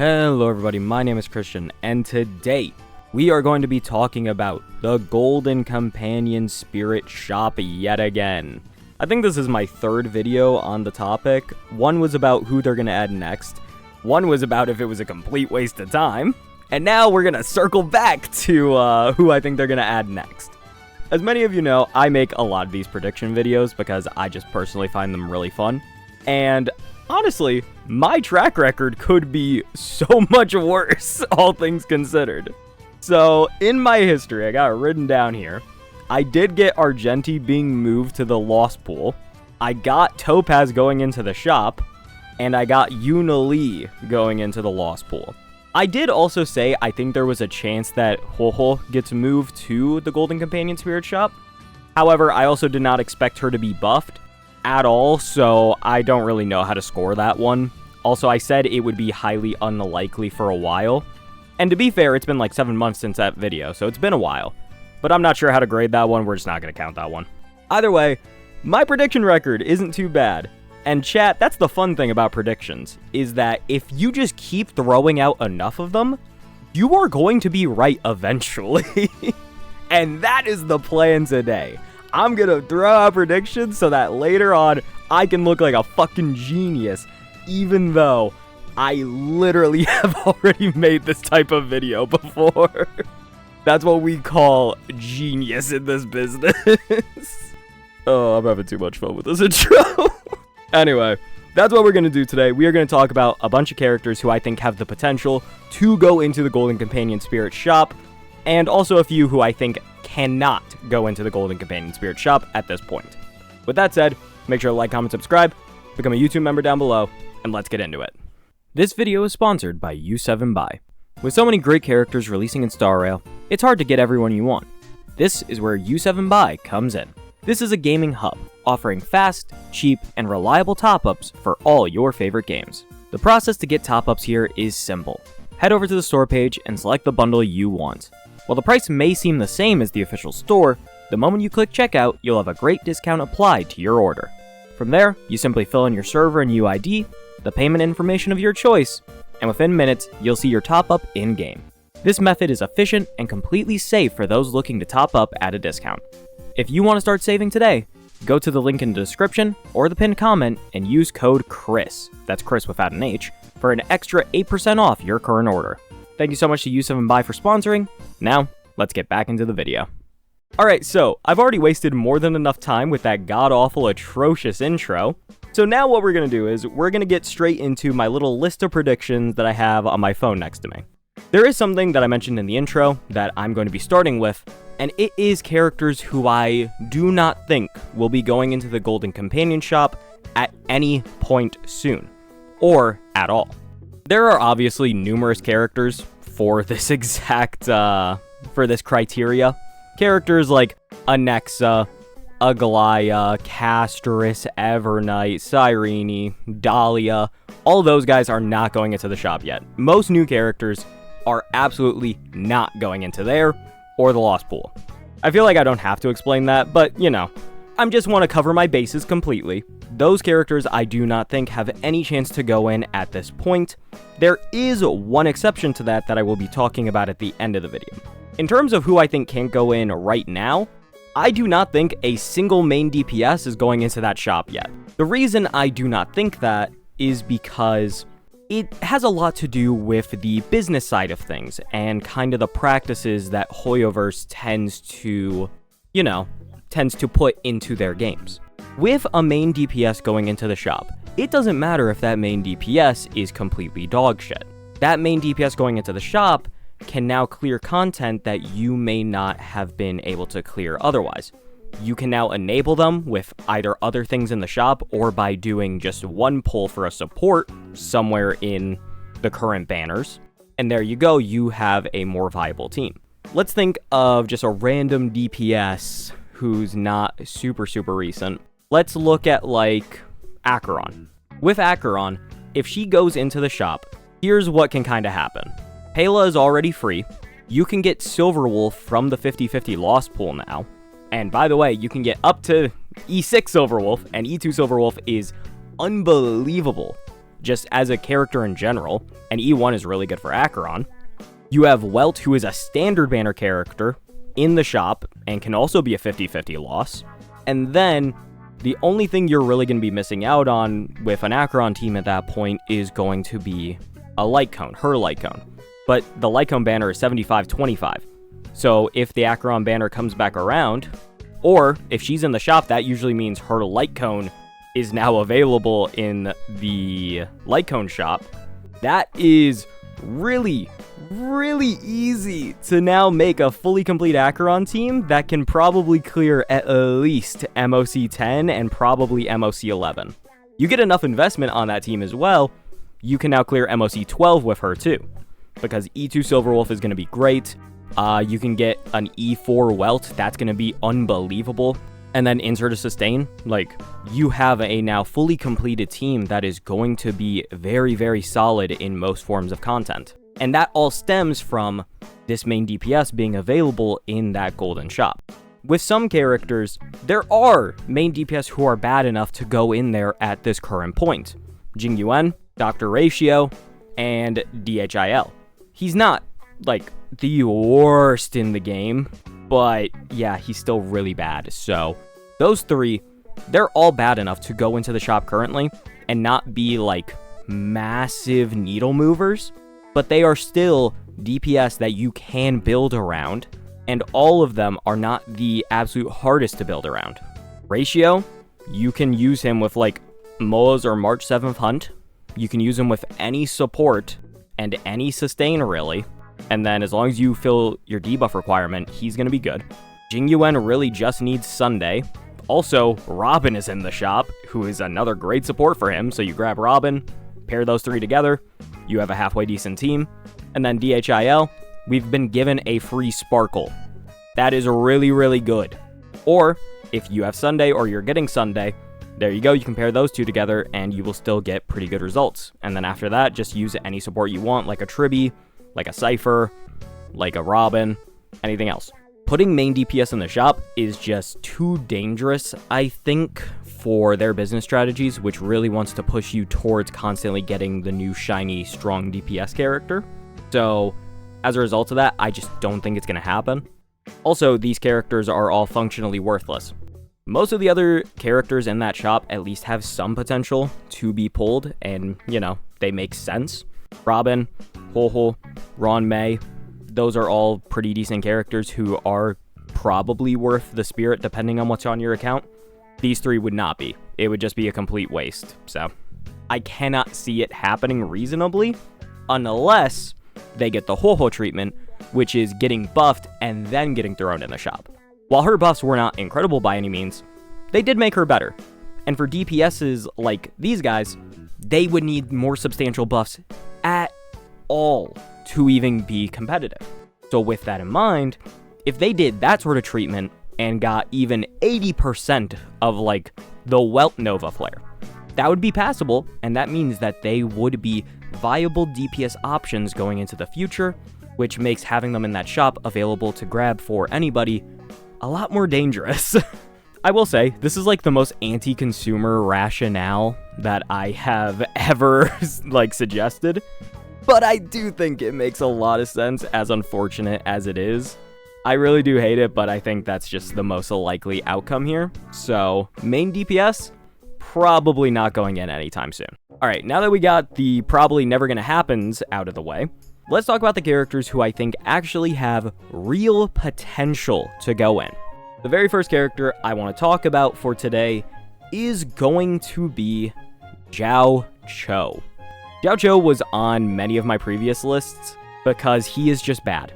Hello everybody, my name is Christian, and today we are going to be talking about the Golden Companion Spirit Shop yet again. I think this is my third video on the topic. One was about who they're going to add next, one was about if it was a complete waste of time, and now we're going to circle back to who I think they're going to add next. As many of you know, I make a lot of these prediction videos because I just personally find them really fun, and honestly, my track record could be so much worse, all things considered. So, in my history, I got it written down here. I did get Argenti being moved to the Lost Pool. I got Topaz going into the shop. And I got Yunalee going into the Lost Pool. I did also say I think there was a chance that Hoho gets moved to the Golden Companion Spirit Shop. However, I also did not expect her to be buffed at all, so I don't really know how to score that one. Also, I said it would be highly unlikely for a while. And to be fair, it's been like 7 months since that video, so it's been a while. But I'm not sure how to grade that one, we're just not going to count that one. Either way, my prediction record isn't too bad. And chat, that's the fun thing about predictions, is that if you just keep throwing out enough of them, you are going to be right eventually. And that is the plan today. I'm gonna throw out predictions so that later on, I can look like a fucking genius, even though I literally have already made this type of video before. That's what we call genius in this business. Oh, I'm having too much fun with this intro. Anyway, that's what we're gonna do today. We are gonna talk about a bunch of characters who I think have the potential to go into the Golden Companion Spirit Shop, and also a few who I think cannot go into the Golden Companion Spirit Shop at this point. With that said, make sure to like, comment, subscribe, become a YouTube member down below, and let's get into it. This video is sponsored by U7Buy. With so many great characters releasing in Star Rail, it's hard to get everyone you want. This is where U7Buy comes in. This is a gaming hub, offering fast, cheap, and reliable top-ups for all your favorite games. The process to get top-ups here is simple. Head over to the store page and select the bundle you want. While the price may seem the same as the official store, the moment you click checkout, you'll have a great discount applied to your order. From there, you simply fill in your server and UID, the payment information of your choice, and within minutes, you'll see your top-up in-game. This method is efficient and completely safe for those looking to top up at a discount. If you want to start saving today, go to the link in the description or the pinned comment and use code CHRIS, that's Chris without an H, for an extra 8% off your current order. Thank you so much to U7Buy for sponsoring. Now, let's get back into the video. Alright, so I've already wasted more than enough time with that god-awful, atrocious intro. So now what we're going to do is we're going to get straight into my little list of predictions that I have on my phone next to me. There is something that I mentioned in the intro that I'm going to be starting with, and it is characters who I do not think will be going into the Golden Companion Shop at any point soon, or at all. There are obviously numerous characters for this exact, for this criteria. Characters like Anexa, Agalaya, Castris, Evernight, Cyrene, Dahlia, all those guys are not going into the shop yet. Most new characters are absolutely not going into there or the Lost Pool. I feel like I don't have to explain that, but you know, I just want to cover my bases completely. Those characters I do not think have any chance to go in at this point. There is one exception to that I will be talking about at the end of the video. In terms of who I think can't go in right now, I do not think a single main DPS is going into that shop yet. The reason I do not think that is because it has a lot to do with the business side of things and kind of the practices that Hoyoverse tends to put into their games. With a main DPS going into the shop, it doesn't matter if that main DPS is completely dog shit. That main DPS going into the shop can now clear content that you may not have been able to clear otherwise. You can now enable them with either other things in the shop or by doing just one pull for a support somewhere in the current banners. And there you go, you have a more viable team. Let's think of just a random DPS who's not super recent. Let's look at like Acheron. With Acheron, if she goes into the shop, here's what can kind of happen. Pela is already free. You can get Silverwolf from the 50/50 Lost Pool now. And by the way, you can get up to E6 Silverwolf, and E2 Silverwolf is unbelievable. just as a character in general, and E1 is really good for Acheron. You have Welt, who is a standard banner character in the shop, and can also be a 50-50 loss. And then, the only thing you're really going to be missing out on with an Acheron team at that point is going to be a light cone, her light cone. But the light cone banner is 75-25. So if the Acheron banner comes back around, or if she's in the shop, that usually means her light cone is now available in the light cone shop. That is really easy to now make a fully complete Acheron team that can probably clear at least MOC 10 and probably MOC 11. You get enough investment on that team as well, you can now clear MOC 12 with her too, because E2 Silverwolf is going to be great. You can get an E4 Welt, that's going to be unbelievable. And then insert a sustain, like, you have a now fully completed team that is going to be very solid in most forms of content. And that all stems from this main DPS being available in that golden shop. With some characters, there are main DPS who are bad enough to go in there at this current point. Jing Yuan, Dr. Ratio, and DHIL. He's not, like, the worst in the game, but yeah, he's still really bad. So those three, they're all bad enough to go into the shop currently and not be like massive needle movers, but they are still DPS that you can build around, and all of them are not the absolute hardest to build around. Ratio, you can use him with like Moa's or March 7th Hunt. You can use him with any support and any sustain really. And then as long as you fill your debuff requirement, he's going to be good. Jing Yuan really just needs Sunday. Also, Robin is in the shop, who is another great support for him. So you grab Robin, pair those three together, you have a halfway decent team. And then DHIL, we've been given a free Sparkle. That is really good. Or, if you have Sunday or you're getting Sunday, there you go, you can pair those two together and you will still get pretty good results. And then after that, just use any support you want, like a Tribby, like a Cypher, like a Robin, anything else. Putting main DPS in the shop is just too dangerous, I think, for their business strategies, which really wants to push you towards constantly getting the new shiny, strong DPS character. So, as a result of that, I just don't think it's going to happen. Also, these characters are all functionally worthless. Most of the other characters in that shop at least have some potential to be pulled, and, you know, they make sense. Robin, Ho-Ho, Ron May, those are all pretty decent characters who are probably worth the spirit depending on what's on your account. These three would not be. It would just be a complete waste. So I cannot see it happening reasonably unless they get the Ho-Ho treatment, which is getting buffed and then getting thrown in the shop. While her buffs were not incredible by any means, they did make her better. And for DPSs like these guys, they would need more substantial buffs at all to even be competitive. So with that in mind, if they did that sort of treatment and got even 80% of like the Welt Nova flare, that would be passable, and that means that they would be viable DPS options going into the future, which makes having them in that shop available to grab for anybody a lot more dangerous. I will say, this is like the most anti-consumer rationale that I have ever like suggested, but I do think it makes a lot of sense, as unfortunate as it is. I really do hate it, but I think that's just the most likely outcome here. So, main DPS, probably not going in anytime soon. Alright, now that we got the probably never gonna happens out of the way, let's talk about the characters who I think actually have real potential to go in. The very first character I want to talk about for today is going to be Zhao Cho. Zhao Cho was on many of my previous lists because he is just bad.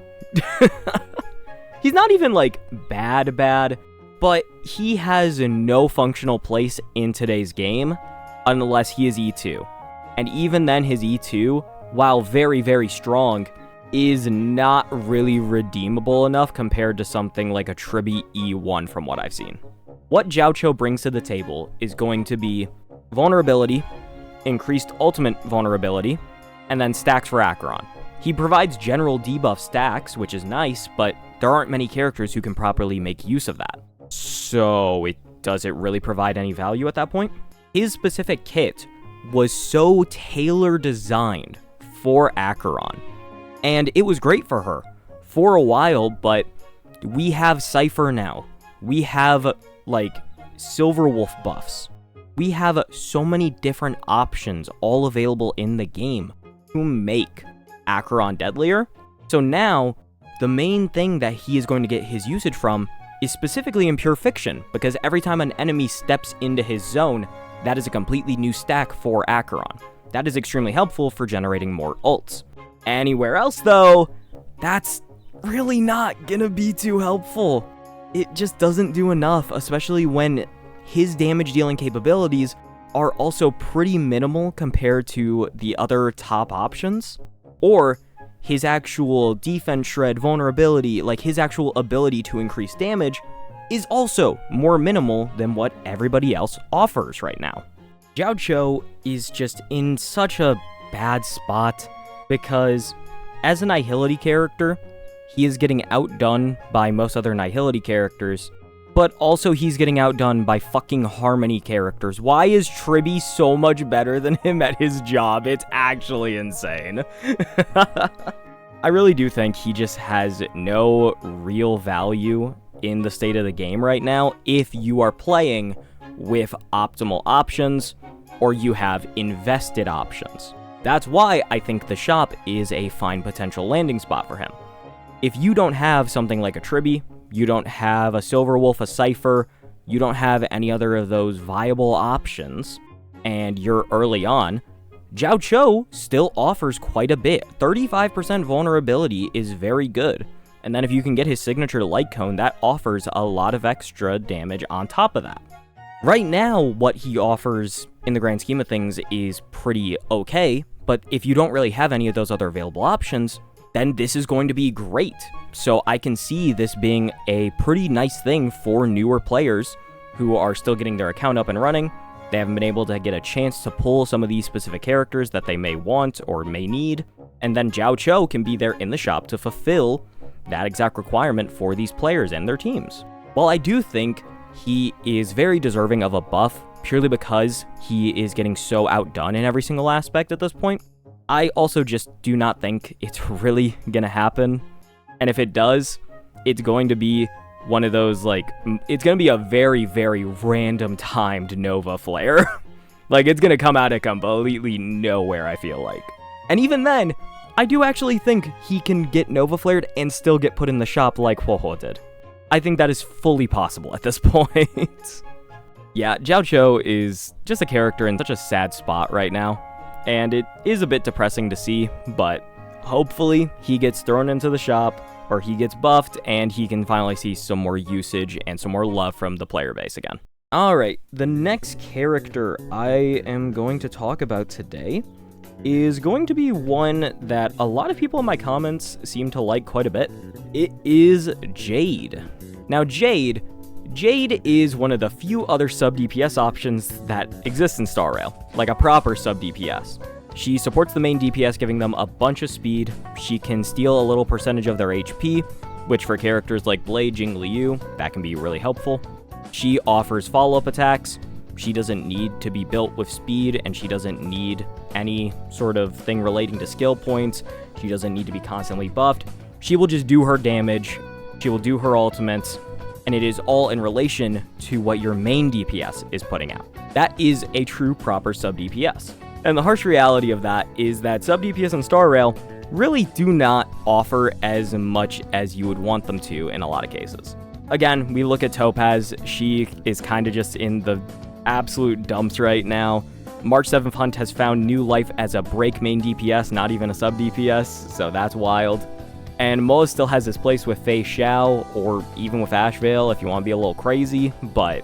He's not even like bad, but he has no functional place in today's game unless he is E2. And even then, his E2, while very strong, is not really redeemable enough compared to something like a Tribby E1 from what I've seen. What Zhao Cho brings to the table is going to be vulnerability, increased ultimate vulnerability, and then stacks for Acheron. He provides general debuff stacks, which is nice, but there aren't many characters who can properly make use of that. So does it really provide any value at that point? His specific kit was so tailor-designed for Acheron. And it was great for her for a while, but we have Cypher now. We have, like, Silverwolf buffs. We have so many different options all available in the game to make Acheron deadlier. So now, the main thing that he is going to get his usage from is specifically in Pure Fiction, because every time an enemy steps into his zone, that is a completely new stack for Acheron. That is extremely helpful for generating more ults. Anywhere else, though, that's really not gonna be too helpful. It just doesn't do enough, especially when his damage dealing capabilities are also pretty minimal compared to the other top options, or his actual defense shred vulnerability, like his actual ability to increase damage, is also more minimal than what everybody else offers right now. Xiao Cho is just in such a bad spot because as a Nihility character, he is getting outdone by most other Nihility characters, but also he's getting outdone by fucking Harmony characters. Why is Tribby so much better than him at his job? It's actually insane. I really do think he just has no real value in the state of the game right now if you are playing with optimal options or you have invested options. That's why I think the shop is a fine potential landing spot for him. If you don't have something like a Tribby, you don't have a Silverwolf, a Cypher, you don't have any other of those viable options, and you're early on, Xiao Cho still offers quite a bit. 35% vulnerability is very good. And then if you can get his signature Light Cone, that offers a lot of extra damage on top of that. Right now, what he offers in the grand scheme of things is pretty okay, but if you don't really have any of those other available options, then this is going to be great. So I can see this being a pretty nice thing for newer players who are still getting their account up and running. They haven't been able to get a chance to pull some of these specific characters that they may want or may need, and then Xiao Cho can be there in the shop to fulfill that exact requirement for these players and their teams. While I do think he is very deserving of a buff purely because he is getting so outdone in every single aspect at this point, I also just do not think it's really gonna happen. And if it does, it's going to be one of those, like, it's gonna be a very, very random timed Nova Flare. Like, it's gonna come out of completely nowhere, I feel like. And even then, I do actually think he can get Nova Flared and still get put in the shop like Huohuo did. I think that is fully possible at this point. Yeah, Xiao Cho is just a character in such a sad spot right now. And it is a bit depressing to see, but hopefully he gets thrown into the shop, or he gets buffed, and he can finally see some more usage and some more love from the player base again. Alright, the next character I am going to talk about today is going to be one that a lot of people in my comments seem to like quite a bit. It is Jade. Now Jade is one of the few other sub-DPS options that exist in Star Rail, like a proper sub-DPS. She supports the main DPS, giving them a bunch of speed. She can steal a little percentage of their HP, which for characters like Blade, Jing Liu, that can be really helpful. She offers follow-up attacks. She doesn't need to be built with speed, and she doesn't need any sort of thing relating to skill points. She doesn't need to be constantly buffed. She will just do her damage. She will do her ultimates, and it is all in relation to what your main DPS is putting out. That is a true proper sub-DPS. And the harsh reality of that is that sub-DPS in Star Rail really do not offer as much as you would want them to in a lot of cases. Again, we look at Topaz. She is kind of just in the absolute dumps right now. March 7th Hunt has found new life as a break main DPS, not even a sub-DPS, so that's wild. And Moa still has his place with Fei Xiao, or even with Ashvale if you want to be a little crazy, but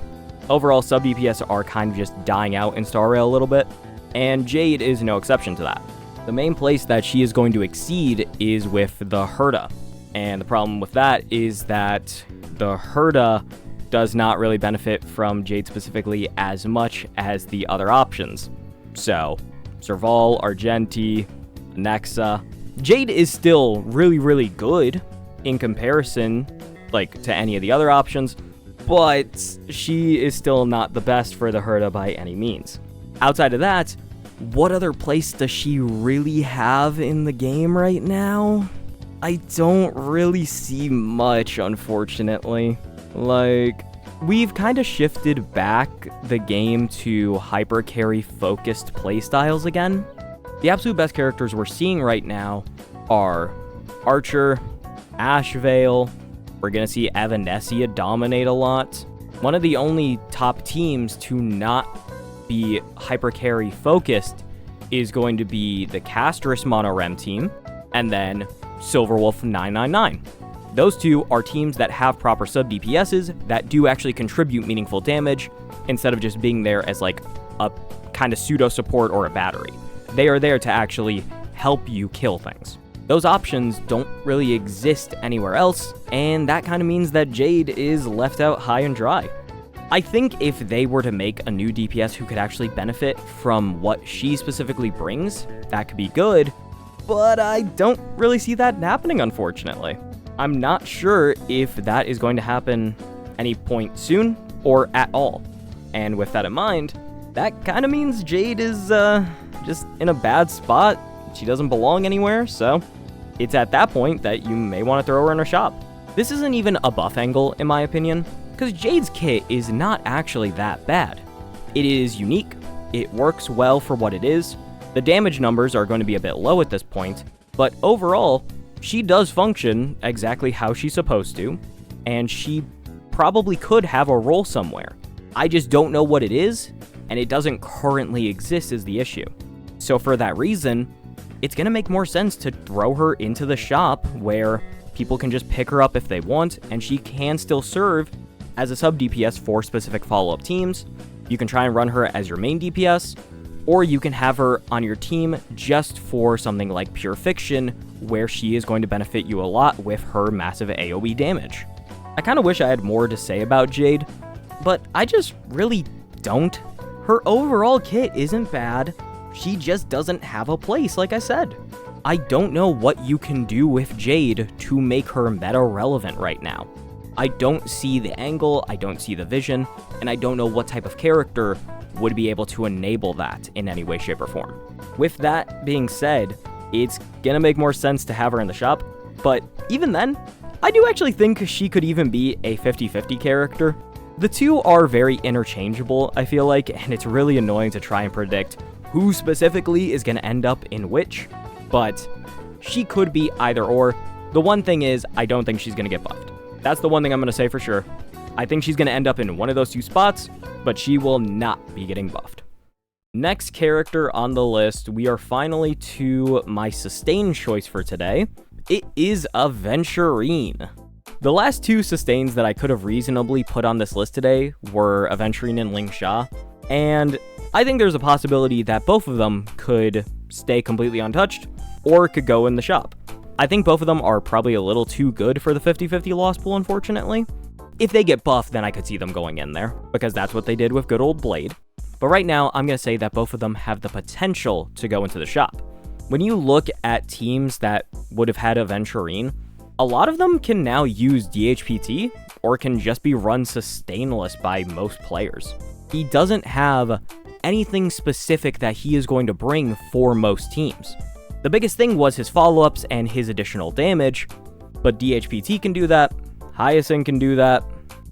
overall sub-DPS are kind of just dying out in Star Rail a little bit, and Jade is no exception to that. The main place that she is going to exceed is with the Herda, and the problem with that is that the Herda does not really benefit from Jade specifically as much as the other options. So, Serval, Argenti, Nexa. Jade is still really, really good in comparison, like, to any of the other options, but she is still not the best for the Herda by any means. Outside of that, what other place does she really have in the game right now? I don't really see much, unfortunately. Like, we've kind of shifted back the game to hyper-carry focused playstyles again. The absolute best characters we're seeing right now are Archer, Ashvale. We're gonna see Evanescence dominate a lot. One of the only top teams to not be hyper-carry focused is going to be the Castris Mono-Rem team, and then Silverwolf 999. Those two are teams that have proper sub-DPSs that do actually contribute meaningful damage, instead of just being there as like a kind of pseudo-support or a battery. They are there to actually help you kill things. Those options don't really exist anywhere else, and that kind of means that Jade is left out high and dry. I think if they were to make a new DPS who could actually benefit from what she specifically brings, that could be good, but I don't really see that happening, unfortunately. I'm not sure if that is going to happen any point soon or at all. And with that in mind, that kind of means Jade is just in a bad spot. She doesn't belong anywhere, so it's at that point that you may want to throw her in a shop. This isn't even a buff angle, in my opinion, because Jade's kit is not actually that bad. It is unique, it works well for what it is, the damage numbers are going to be a bit low at this point, but overall, she does function exactly how she's supposed to, and she probably could have a role somewhere. I just don't know what it is, and it doesn't currently exist is the issue. So for that reason, it's going to make more sense to throw her into the shop where people can just pick her up if they want, and she can still serve as a sub DPS for specific follow-up teams. You can try and run her as your main DPS, or you can have her on your team just for something like Pure Fiction, where she is going to benefit you a lot with her massive AoE damage. I kind of wish I had more to say about Jade, but I just really don't. Her overall kit isn't bad, she just doesn't have a place, like I said. I don't know what you can do with Jade to make her meta relevant right now. I don't see the angle, I don't see the vision, and I don't know what type of character would be able to enable that in any way, shape, or form. With that being said, it's gonna make more sense to have her in the shop, but even then, I do actually think she could even be a 50-50 character. The two are very interchangeable, I feel like, and it's really annoying to try and predict who specifically is gonna end up in which, but she could be either or. The one thing is, I don't think she's gonna get buffed. That's the one thing I'm gonna say for sure. I think she's gonna end up in one of those two spots, but she will not be getting buffed. Next character on the list, we are finally to my sustain choice for today. It is Aventurine. The last two sustains that I could have reasonably put on this list today were Aventurine and Ling Sha, and I think there's a possibility that both of them could stay completely untouched, or could go in the shop. I think both of them are probably a little too good for the 50-50 loss pool, unfortunately. If they get buffed, then I could see them going in there, because that's what they did with good old Blade. But right now, I'm going to say that both of them have the potential to go into the shop. When you look at teams that would have had Aventurine, a lot of them can now use DHPT, or can just be run sustainless by most players. He doesn't have anything specific that he is going to bring for most teams. The biggest thing was his follow-ups and his additional damage, but DHPT can do that, Hyacinth can do that.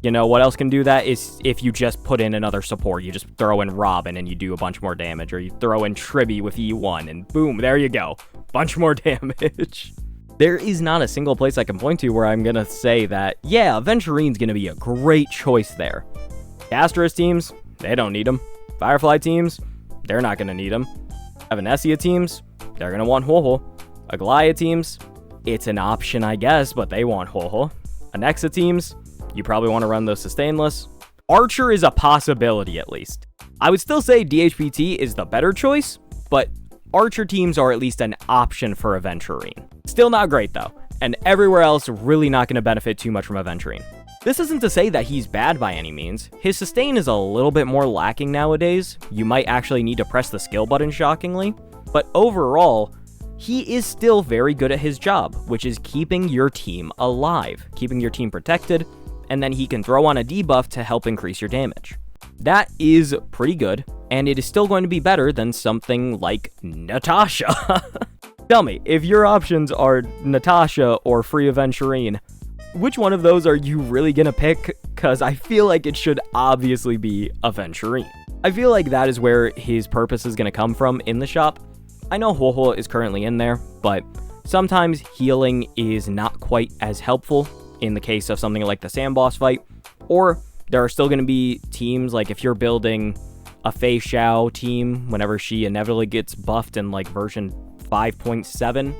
You know what else can do that is if you just put in another support, you just throw in Robin and you do a bunch more damage, or you throw in Tribby with E1 and boom, there you go, bunch more damage. There is not a single place I can point to where I'm gonna say that, yeah, Aventurine's gonna be a great choice there. Castris teams, they don't need him. Firefly teams, they're not gonna need him. Evanescence teams, they're gonna want Ho-Ho. Aglaia teams, it's an option I guess, but they want Ho-Ho. Anexa teams, you probably want to run those sustainless. Archer is a possibility at least. I would still say DHPT is the better choice, but Archer teams are at least an option for Aventurine. Still not great though, and everywhere else really not going to benefit too much from Aventurine. This isn't to say that he's bad by any means. His sustain is a little bit more lacking nowadays. You might actually need to press the skill button shockingly, but overall, he is still very good at his job, which is keeping your team alive, keeping your team protected, and then he can throw on a debuff to help increase your damage. That is pretty good, and it is still going to be better than something like Natasha. Tell me, if your options are Natasha or Free Aventurine, which one of those are you really gonna pick? Because I feel like it should obviously be Aventurine. I feel like that is where his purpose is gonna come from in the shop. I know Ho-Ho is currently in there, but sometimes healing is not quite as helpful in the case of something like the Sand Boss fight, or there are still gonna be teams, like if you're building a Fei Xiao team whenever she inevitably gets buffed in like version 5.7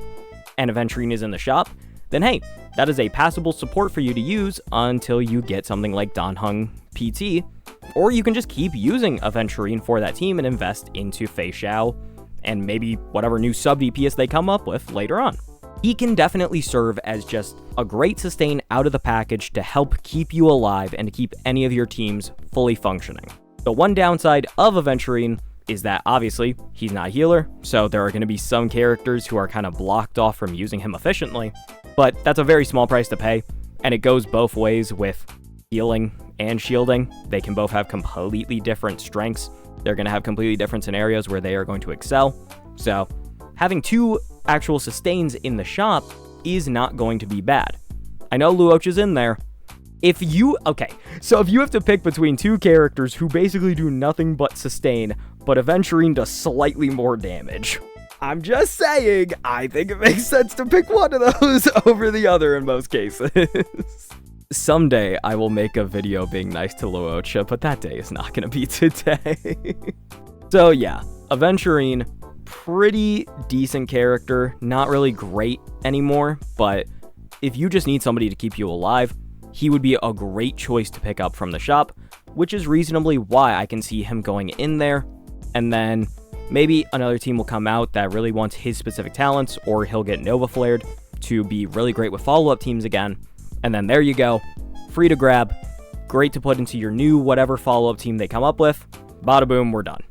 and Aventurine is in the shop, then hey, that is a passable support for you to use until you get something like Danheng PT, or you can just keep using Aventurine for that team and invest into Fei Xiao and maybe whatever new sub DPS they come up with later on. He can definitely serve as just a great sustain out of the package to help keep you alive and to keep any of your teams fully functioning. The one downside of Aventurine is that obviously he's not a healer, so there are going to be some characters who are kind of blocked off from using him efficiently, but that's a very small price to pay, and it goes both ways with healing and shielding. They can both have completely different strengths. They're going to have completely different scenarios where they are going to excel, so having two actual sustains in the shop is not going to be bad. I know Luoch is in there. If you have to pick between two characters who basically do nothing but sustain, but Aventurine does slightly more damage, I'm just saying, I think it makes sense to pick one of those over the other in most cases. Someday I will make a video being nice to Luoch, but that day is not going to be today. So yeah, Aventurine, pretty decent character, not really great anymore, but if you just need somebody to keep you alive, he would be a great choice to pick up from the shop, which is reasonably why I can see him going in there, and then maybe another team will come out that really wants his specific talents, or he'll get Nova Flared to be really great with follow-up teams again, and then there you go, free to grab, great to put into your new whatever follow-up team they come up with, bada boom, we're done.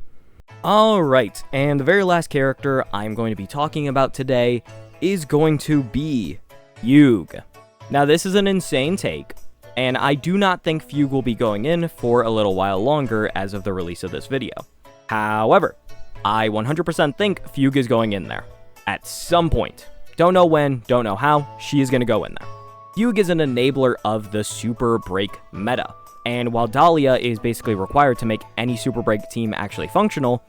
Alright, and the very last character I'm going to be talking about today is going to be Fugue. Now this is an insane take, and I do not think Fugue will be going in for a little while longer as of the release of this video. However, I 100% think Fugue is going in there. At some point. Don't know when, don't know how, she is going to go in there. Fugue is an enabler of the Super Break meta, and while Dahlia is basically required to make any Super Break team actually functional,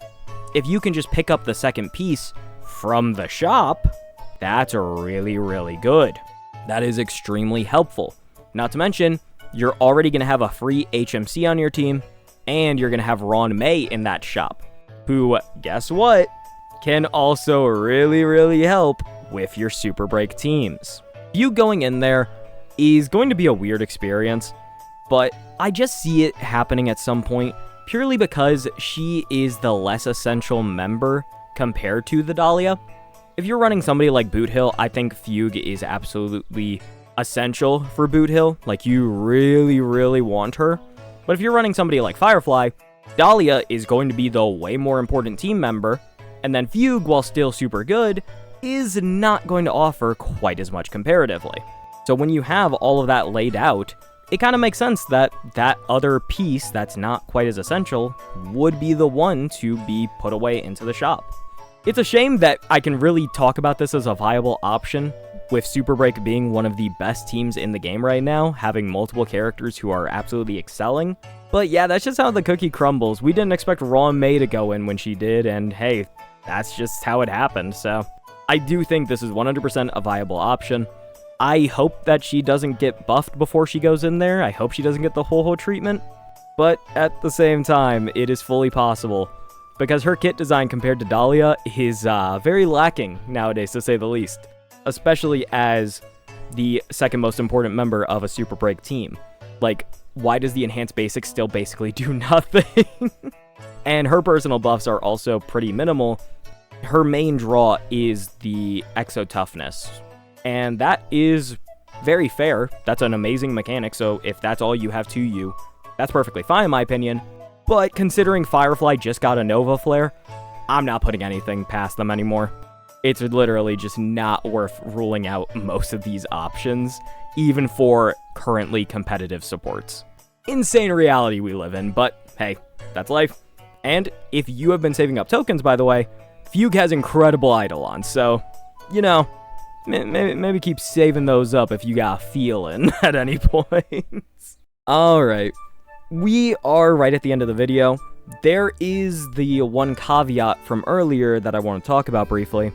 if you can just pick up the second piece from the shop, that's really, really good. That is extremely helpful. Not to mention, you're already going to have a free HMC on your team, and you're going to have Ron May in that shop, who, guess what, can also really, really help with your Super Break teams. You going in there is going to be a weird experience, but I just see it happening at some point, purely because she is the less essential member compared to the Dahlia. If you're running somebody like Boot Hill, I think Fugue is absolutely essential for Boot Hill. Like, you really, really want her. But if you're running somebody like Firefly, Dahlia is going to be the way more important team member, and then Fugue, while still super good, is not going to offer quite as much comparatively. So when you have all of that laid out, it kind of makes sense that that other piece that's not quite as essential would be the one to be put away into the shop. It's a shame that I can really talk about this as a viable option, with Super Break being one of the best teams in the game right now, having multiple characters who are absolutely excelling. But yeah, that's just how the cookie crumbles. We didn't expect Ron May to go in when she did, and hey, that's just how it happened, so I do think this is 100% a viable option. I hope that she doesn't get buffed before she goes in there. I hope she doesn't get the Ho-Ho treatment. But at the same time, it is fully possible, because her kit design compared to Dahlia is very lacking nowadays, to say the least. Especially as the second most important member of a Super Break team. Like, why does the Enhanced Basics still basically do nothing? And her personal buffs are also pretty minimal. Her main draw is the Exo Toughness, and that is very fair. That's an amazing mechanic, so if that's all you have to you, that's perfectly fine in my opinion. But considering Firefly just got a Nova Flare, I'm not putting anything past them anymore. It's literally just not worth ruling out most of these options, even for currently competitive supports. insane reality we live in, but hey, that's life. And if you have been saving up tokens, by the way, Fugue has incredible Eidolons, so, you know, maybe keep saving those up if you got a feeling at any point. Alright, we are right at the end of the video. There is the one caveat from earlier that I want to talk about briefly.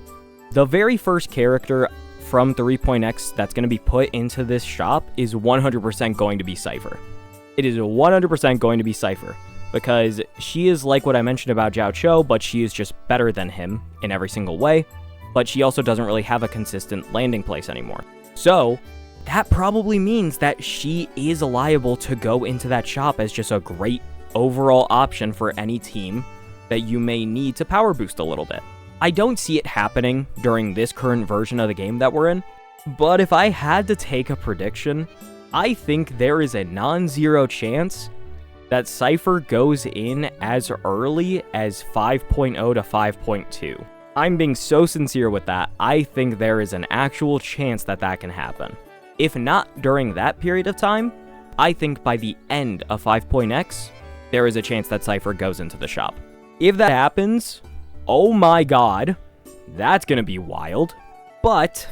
The very first character from 3.x that's going to be put into this shop is 100% going to be Cypher. It is 100% going to be Cypher, because she is like what I mentioned about Zhao Cho, but she is just better than him in every single way, but she also doesn't really have a consistent landing place anymore. So, that probably means that she is liable to go into that shop as just a great overall option for any team that you may need to power boost a little bit. I don't see it happening during this current version of the game that we're in, but if I had to take a prediction, I think there is a non-zero chance that Cypher goes in as early as 5.0 to 5.2. I'm being so sincere with that, I think there is an actual chance that that can happen. If not during that period of time, I think by the end of 5.x, there is a chance that Cypher goes into the shop. If that happens, oh my god, that's gonna be wild, but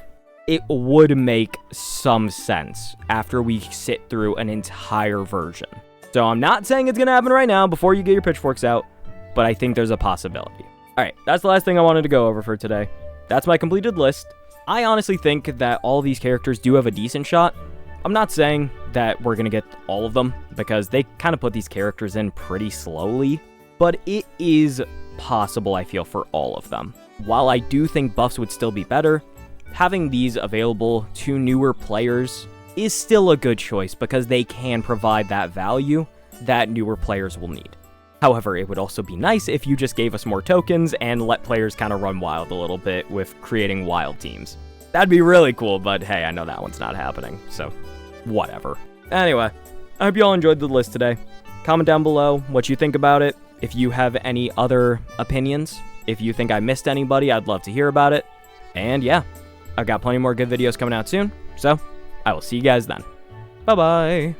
it would make some sense after we sit through an entire version. So I'm not saying it's gonna happen right now before you get your pitchforks out, but I think there's a possibility. Alright, that's the last thing I wanted to go over for today. That's my completed list. I honestly think that all these characters do have a decent shot. I'm not saying that we're gonna get all of them, because they kind of put these characters in pretty slowly, but it is possible, I feel, for all of them. While I do think buffs would still be better, having these available to newer players is still a good choice because they can provide that value that newer players will need. However, it would also be nice if you just gave us more tokens and let players kind of run wild a little bit with creating wild teams. That'd be really cool, but hey, I know that one's not happening, so whatever. Anyway, I hope you all enjoyed the list today. Comment down below what you think about it. If you have any other opinions, if you think I missed anybody, I'd love to hear about it. And yeah, I've got plenty more good videos coming out soon, so I will see you guys then. Bye-bye.